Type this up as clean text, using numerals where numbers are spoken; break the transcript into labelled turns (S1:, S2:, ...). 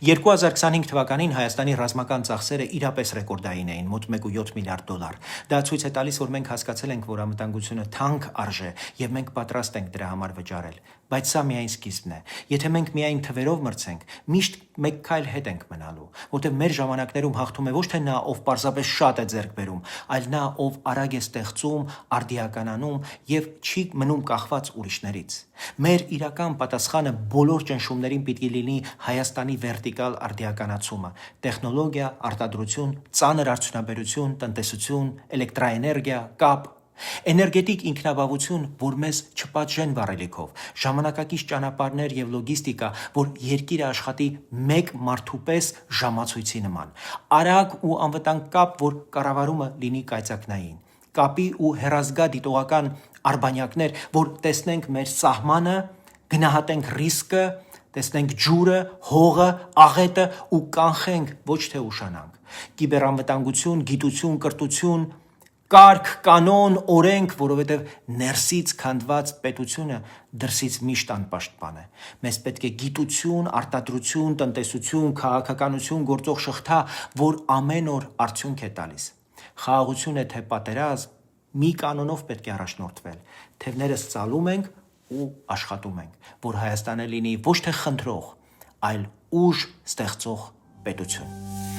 S1: 2025 թվականին Հայաստանի ռազմական ծախսերը իրապես ռեկորդային էին, մոտ 1.7 միլիարդ դոլար։ Դա ցույց է տալիս, որ մենք հասկացել ենք, որ անվտանգությունը թանկ արժե եւ մենք պատրաստ ենք դրա համար վճարել։ Բայց սա միայն սկիզբն է։ Եթե մենք միայն թվերով մրցենք, միշտ մեկ քայլ հետ ենք մնալու, որտեղ մեր ժամանակներում հաղթում է ոչ թե նա, ով պարզապես շատ է ձեռք բերում, այլ նա, ով արագ է ստեղծում, արդիականանում եւ չի մնում կախված ուրիշներից։ Մեր իրական պատասխանը բոլոր ճնշումներին պիտի լինի Հայաստանի վերտիկալ արդիականացումը՝ տեխնոլոգիա, արտադրություն, ծանր արդյունաբերություն, տնտեսություն, էլեկտրաէներգիա, կապ, էներգետիկ ինքնաբավություն, որ մեզ չպատժեն վառելիքով, ժամանակակից ճանապարհներ եւ լոգիստիկա, որ երկիրը աշխատի մեկ մարդու պես ժամացույցի նման, արագ ու անվտանգ կապ, որ կառավարումը լինի կայծակնային, կապի ու հեռազգա դիտողական արբանյակներ, որ տեսնենք մեր սահմանը, գնահատենք ռիսկը, տեսնենք ջուրը, հողը, աղետը ու կանխենք, ոչ թե ուշանանք։ Կիբերանվտանգություն, գիտություն, կրթություն, կարգ, կանոն, օրենք, որովհետև ներսից քանդված պետությունը դրսից միշտ անպաշտպան է։ Մեզ պետք է գիտություն, արտադրություն, տնտեսություն, քաղաքականություն գործող շղթա, որ ամեն օր արդյունք է տալիս։ Խաղաղություն է թե պատերազմ, մի կանոնով պետք է առաջնորդվել։ Թևներս ծալում ենք ու աշխատում ենք, որ Հայաստանը լինի ոչ թե խնդրող, այլ ուժ ստեղծող պետություն։